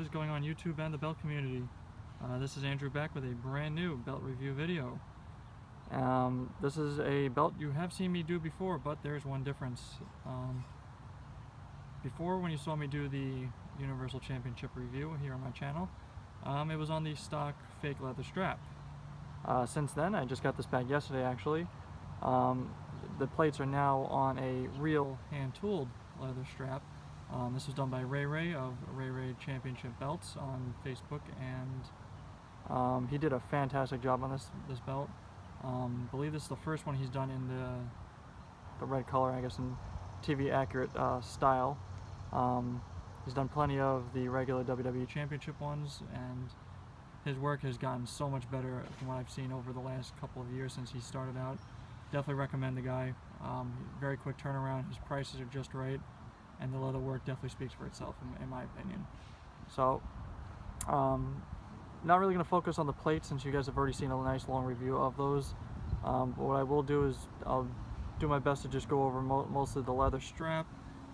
is going on YouTube and the belt community? This is Andrew back with a brand new belt review video. This is a belt you have seen me do before, but there's one difference. Before, when you saw me do the Universal Championship review here on my channel, it was on the stock fake leather strap. Since then, I just got this back yesterday actually. The plates are now on a real hand-tooled leather strap. This was done by Ray of Ray Championship Belts on Facebook, and he did a fantastic job on this belt. I believe this is the first one he's done in the red color, I guess, in TV accurate style. He's done plenty of the regular WWE Championship ones, and his work has gotten so much better from what I've seen over the last couple of years since he started out. Definitely recommend the guy. Very quick turnaround, his prices are just right, and the leather work definitely speaks for itself in my opinion. So, not really going to focus on the plates since you guys have already seen a nice long review of those. But what I will do is I'll do my best to just go over mostly the leather strap,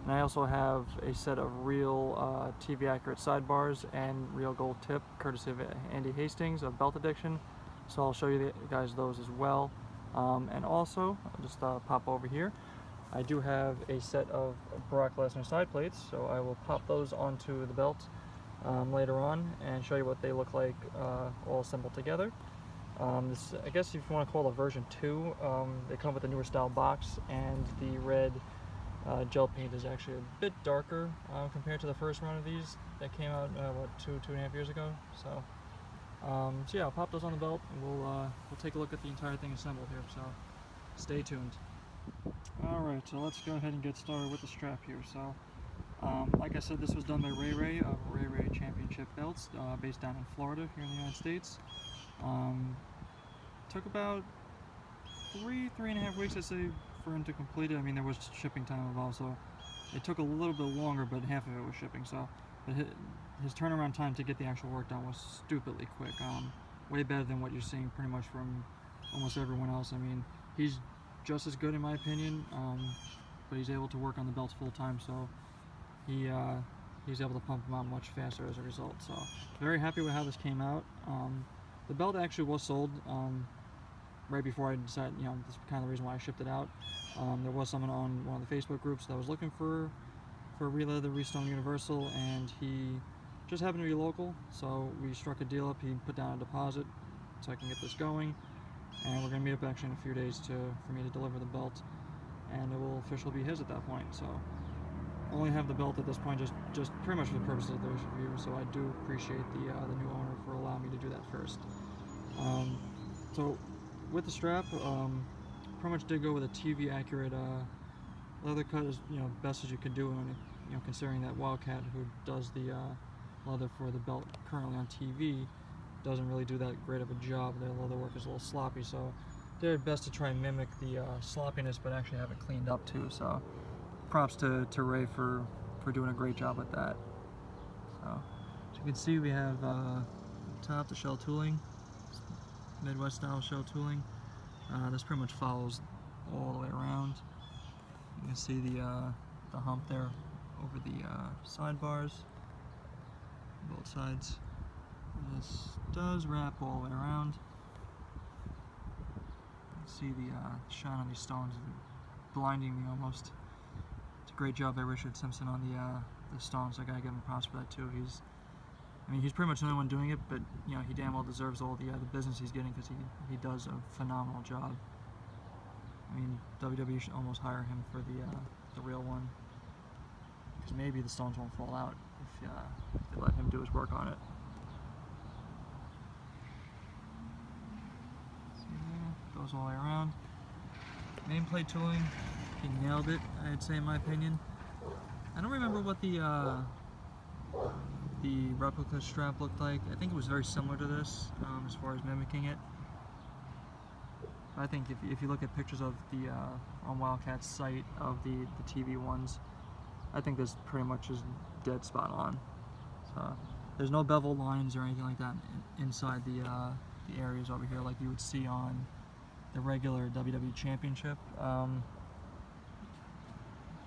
and I also have a set of real TV accurate sidebars and real gold tip courtesy of Andy Hastings of Belt Addiction, so I'll show you guys those as well. And also, I'll just pop over here, I do have a set of Brock Lesnar side plates, so I will pop those onto the belt later on and show you what they look like all assembled together. This, I guess if you want to call it a version 2, they come with a newer style box, and the red gel paint is actually a bit darker compared to the first run of these that came out what, two and a half years ago. So yeah, I'll pop those on the belt, and we'll take a look at the entire thing assembled here, so stay tuned. Alright, so let's go ahead and get started with the strap here. So like I said, this was done by Ray of Ray Championship Belts, based down in Florida here in the United States. Took about three and a half weeks, I'd say, for him to complete it. I mean, there was shipping time involved, so it took a little bit longer, but half of it was shipping. So but his turnaround time to get the actual work done was stupidly quick. Way better than what you're seeing pretty much from almost everyone else. I mean, he's just as good in my opinion, but he's able to work on the belts full time, so he's able to pump them out much faster as a result. So very happy with how this came out. The belt actually was sold right before I decided, you know, this is kind of the reason why I shipped it out. There was someone on one of the Facebook groups that was looking for Releathered, Restoned Universal, and he just happened to be local, so we struck a deal up. He put down a deposit so I can get this going, and we're going to meet up actually in a few days for me to deliver the belt, and it will officially be his at that point. So only have the belt at this point just pretty much for the purposes of this review, so I do appreciate the new owner for allowing me to do that first. So with the strap, pretty much did go with a TV accurate leather cut, as best as you could do, and considering that Wildcat, who does the leather for the belt currently on TV, doesn't really do that great of a job. The leather work is a little sloppy, so they did their best to try and mimic the sloppiness, but actually have it cleaned up too. So props to Ray for doing a great job with that. So as you can see, we have top the shell tooling, Midwest style shell tooling. This pretty much follows all the way around. You can see the hump there over the sidebars, both sides. This does wrap all the way around. You can see the shine on these stones, blinding me almost. It's a great job by Richard Simpson on the stones. I gotta give him props for that too. He's pretty much the only one doing it, but he damn well deserves all the business he's getting, because he does a phenomenal job. I mean, WWE should almost hire him for the real one, because maybe the stones won't fall out if they let him do his work on it. See there, goes all the way around. Nameplate tooling, he nailed it, I'd say, in my opinion. I don't remember what the replica strap looked like. I think it was very similar to this as far as mimicking it. I think if you look at pictures of the on Wildcat's site of the TV ones, I think this pretty much is dead spot on. So there's no bevel lines or anything like that inside the areas over here like you would see on the regular WWE Championship.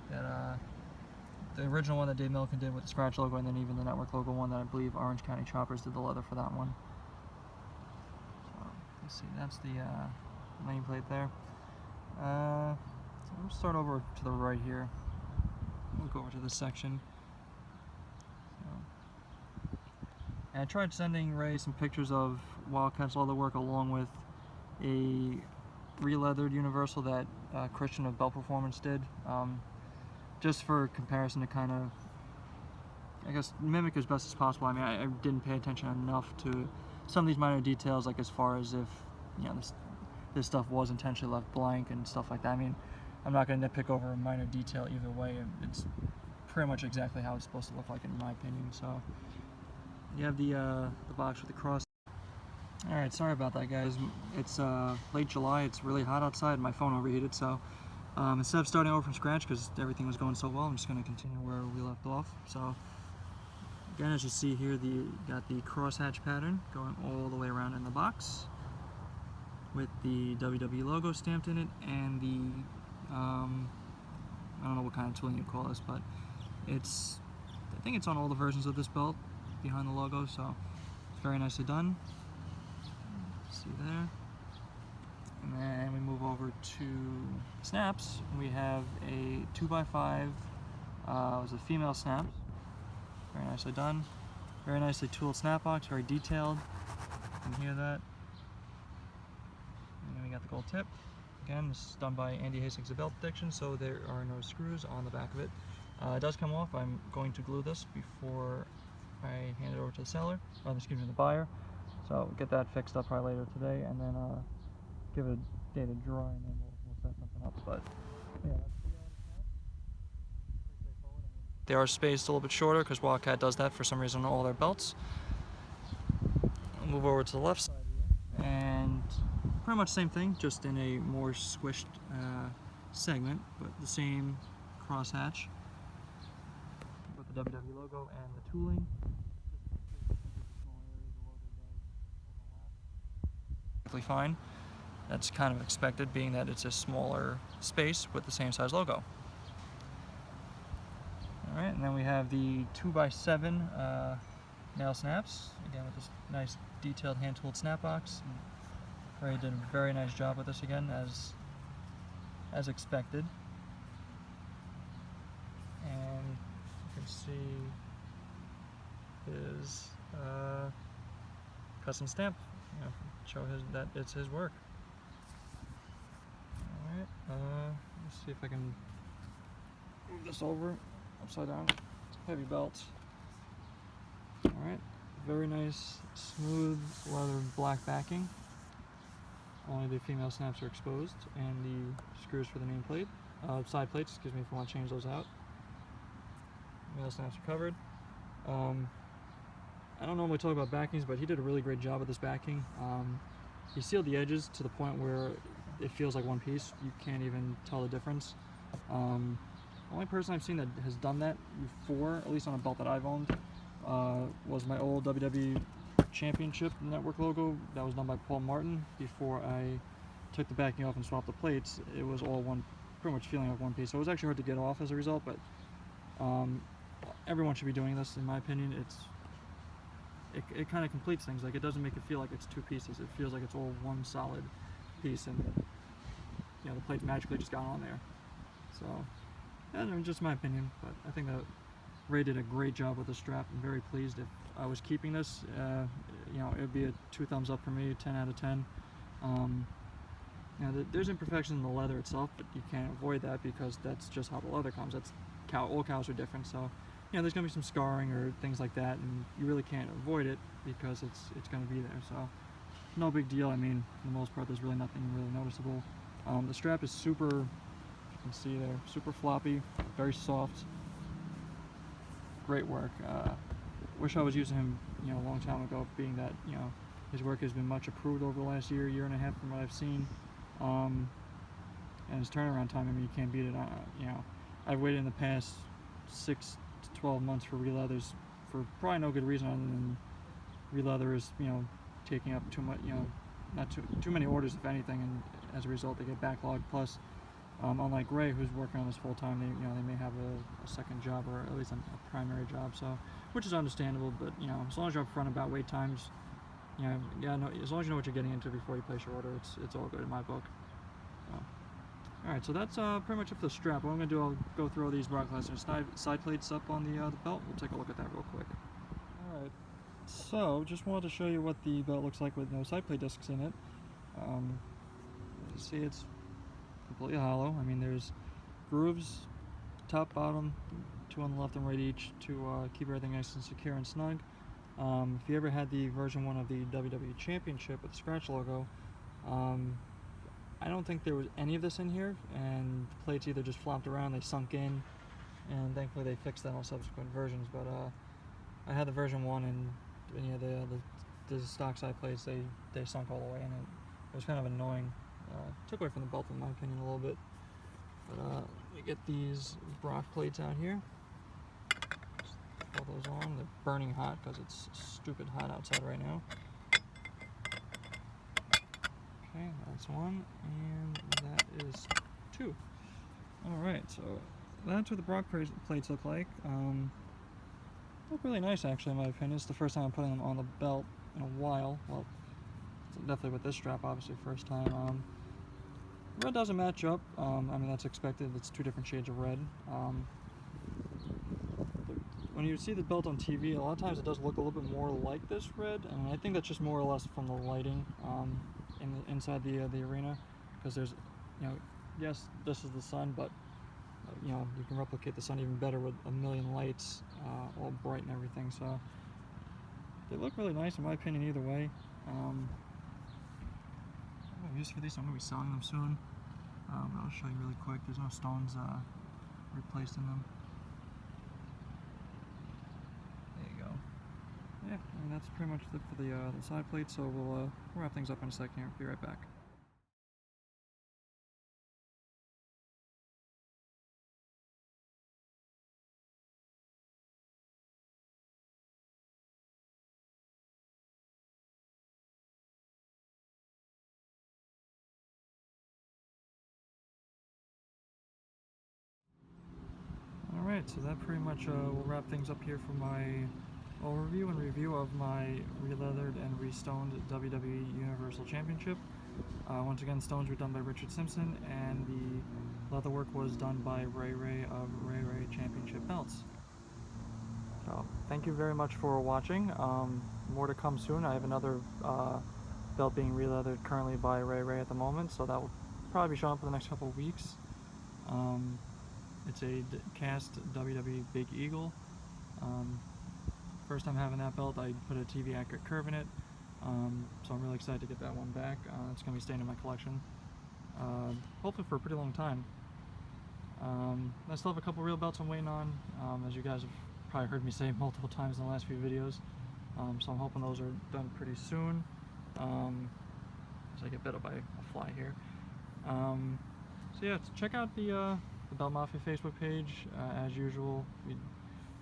That the original one that Dave Milliken did with the scratch logo, and then even the network logo one that I believe Orange County Choppers did the leather for that one. So, let's see, that's the nameplate there. So we'll start over to the right here. We'll go over to this section. So, and I tried sending Ray some pictures of Wildcat's leather work along with a Releathered Universal that Christian of Belt Performance did, just for comparison to kind of, I guess, mimic as best as possible. I mean, I didn't pay attention enough to some of these minor details, like as far as if, you know, this stuff was intentionally left blank and stuff like that. I mean, I'm not going to nitpick over a minor detail either way. It's pretty much exactly how it's supposed to look like in my opinion. So you have the box with the cross. Alright, sorry about that, guys. It's late July, it's really hot outside, my phone overheated, so instead of starting over from scratch, because everything was going so well, I'm just going to continue where we left off. So, again, as you see here, got the crosshatch pattern going all the way around in the box, with the WWE logo stamped in it, and the, I don't know what kind of tooling you call this, but I think it's on all the versions of this belt, behind the logo, so it's very nicely done. See there, and then we move over to snaps. We have a 2x5, was a female snaps, very nicely done, very nicely tooled snap box, very detailed. You can hear that. And then we got the gold tip. Again, this is done by Andy Hastings of Belt Addiction, so there are no screws on the back of it. It does come off. I'm going to glue this before I hand it over to the seller, or excuse me, the buyer. So we'll get that fixed up probably later today, and then give it a day to dry, and then we'll set something up. But yeah, that's the snap. Pretty straightforward. They are spaced a little bit shorter because Wildcat does that for some reason on all their belts. We'll move over to the left side here, and pretty much the same thing, just in a more squished segment, but the same crosshatch with the WWE logo and the tooling. Fine. That's kind of expected, being that it's a smaller space with the same size logo. Alright, and then we have the 2x7 nail snaps, again with this nice detailed hand-tooled snap box. Ray did a very nice job with this again, as expected. And you can see his custom stamp, you know, show that it's his work. Alright, let's see if I can move this over upside down. It's a heavy belt. Alright, very nice, smooth leather black backing. Only the female snaps are exposed, and the screws for the nameplate, side plates, excuse me, if you want to change those out. Male snaps are covered. I don't normally talk about backings, but he did a really great job with this backing. He sealed the edges to the point where it feels like one piece. You can't even tell the difference. The only person I've seen that has done that before, at least on a belt that I've owned, was my old WWE Championship network logo that was done by Paul Martin. Before I took the backing off and swapped the plates, it was all pretty much feeling like one piece. So it was actually hard to get off as a result, but everyone should be doing this, in my opinion. It kind of completes things. Like, it doesn't make it feel like it's two pieces. It feels like it's all one solid piece, and you know, the plates magically just got on there. So, I mean, just my opinion, but I think that Ray did a great job with the strap. I'm very pleased. If I was keeping this, you know, it would be a 2 thumbs up for me, 10 out of 10. You know, there's imperfections in the leather itself, but you can't avoid that because that's just how the leather comes. All cows are different, so you know, there's going to be some scarring or things like that, and you really can't avoid it because it's going to be there. So no big deal. I mean, for the most part, there's really nothing really noticeable. The strap is super, you can see there, super floppy, very soft. Great work. Wish I was using him, you know, a long time ago, being that, you know, his work has been much improved over the last year and a half from what I've seen. And his turnaround time, I mean, you can't beat it. You know, I've waited in the past 6 to 12 months for releathers for probably no good reason other than releather is, you know, taking up too much, you know, not too many orders if anything, and as a result they get backlogged. Plus, Unlike Ray, who's working on this full time, they may have a second job, or at least a primary job. So, which is understandable. But as long as you're upfront about wait times, as long as you know what you're getting into before you place your order, it's all good in my book. Alright, so that's pretty much it for the strap. What I'm going to do, I'll go through all these Brock Lesnar side plates up on the belt. We'll take a look at that real quick. Alright, so just wanted to show you what the belt looks like with no side plate discs in it. You see, it's completely hollow. I mean, there's grooves, top, bottom, 2 on the left and right each, to keep everything nice and secure and snug. If you ever had the version 1 of the WWE Championship with the scratch logo, I don't think there was any of this in here, and the plates either just flopped around, they sunk in, and thankfully they fixed that on subsequent versions. But I had the version 1, and the stock side plates, they sunk all the way in. It was kind of annoying. Took away from the belt in my opinion a little bit. But we get these Brock plates out here. Just throw those on. They're burning hot because it's stupid hot outside right now. Okay, that's 1, and that is 2. Alright, so that's what the Brock plates look like. Look really nice, actually, in my opinion. It's the first time I'm putting them on the belt in a while. Well, definitely with this strap, obviously, first time. Red doesn't match up. I mean, that's expected. It's 2 different shades of red. When you see the belt on TV, a lot of times it does look a little bit more like this red, and I think that's just more or less from the lighting. Inside the arena, because there's, yes, this is the sun, but you can replicate the sun even better with a million lights, all bright and everything. So they look really nice in my opinion either way. I'm use for these, so I'm gonna be selling them soon. I'll show you really quick. There's no stones replaced in them. There you go. Yeah, and that's pretty much it for the side plate, so we'll wrap things up in a second here. Be right back. Alright, so that pretty much will wrap things up here for my overview and review of my Releathered and Restoned WWE Universal Championship. Once again, stones were done by Richard Simpson, and the leather work was done by Ray of Ray Championship Belts. So, thank you very much for watching. More to come soon. I have another belt being releathered currently by Ray at the moment, so that will probably be showing up in the next couple of weeks. It's a cast WWE Big Eagle. First time having that belt. I put a TV accurate curve in it, so I'm really excited to get that one back. It's going to be staying in my collection, hopefully for a pretty long time. I still have a couple real belts I'm waiting on, as you guys have probably heard me say multiple times in the last few videos, so I'm hoping those are done pretty soon, as I get bit up by a fly here. So yeah, check out the Belt Mafia Facebook page. As usual, we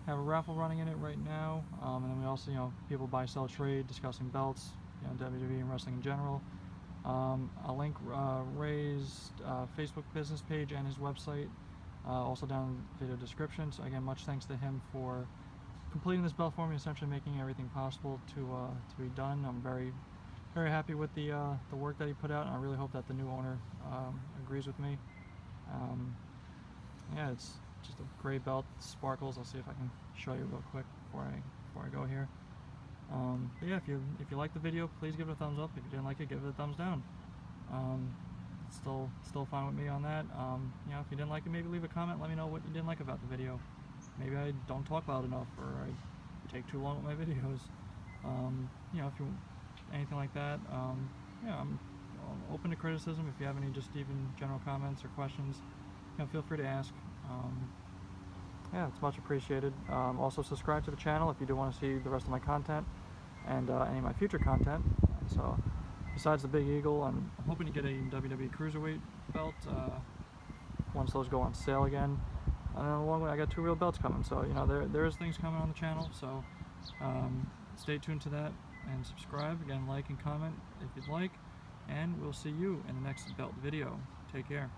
have a raffle running in it right now, and then we also, people buy, sell, trade, discussing belts, WWE and wrestling in general. I'll link Ray's Facebook business page and his website also down in the video description. So again, much thanks to him for completing this belt for me, essentially making everything possible to be done. I'm very happy with the work that he put out, and I really hope that the new owner agrees with me. Yeah, it's just a great belt, sparkles. I'll see if I can show you real quick before I go here. But yeah, if you liked the video, please give it a thumbs up. If you didn't like it, give it a thumbs down. Still fine with me on that. If you didn't like it, maybe leave a comment. Let me know what you didn't like about the video. Maybe I don't talk loud enough, or I take too long with my videos. If you anything like that, I'm open to criticism. If you have any just even general comments or questions, feel free to ask. Yeah, it's much appreciated. Also, subscribe to the channel if you do want to see the rest of my content and any of my future content. So, besides the Big Eagle, I'm hoping to get a WWE Cruiserweight belt once those go on sale again. And then along the way, I got 2 real belts coming. So, there is things coming on the channel. So, stay tuned to that and subscribe. Again, like and comment if you'd like. And we'll see you in the next belt video. Take care.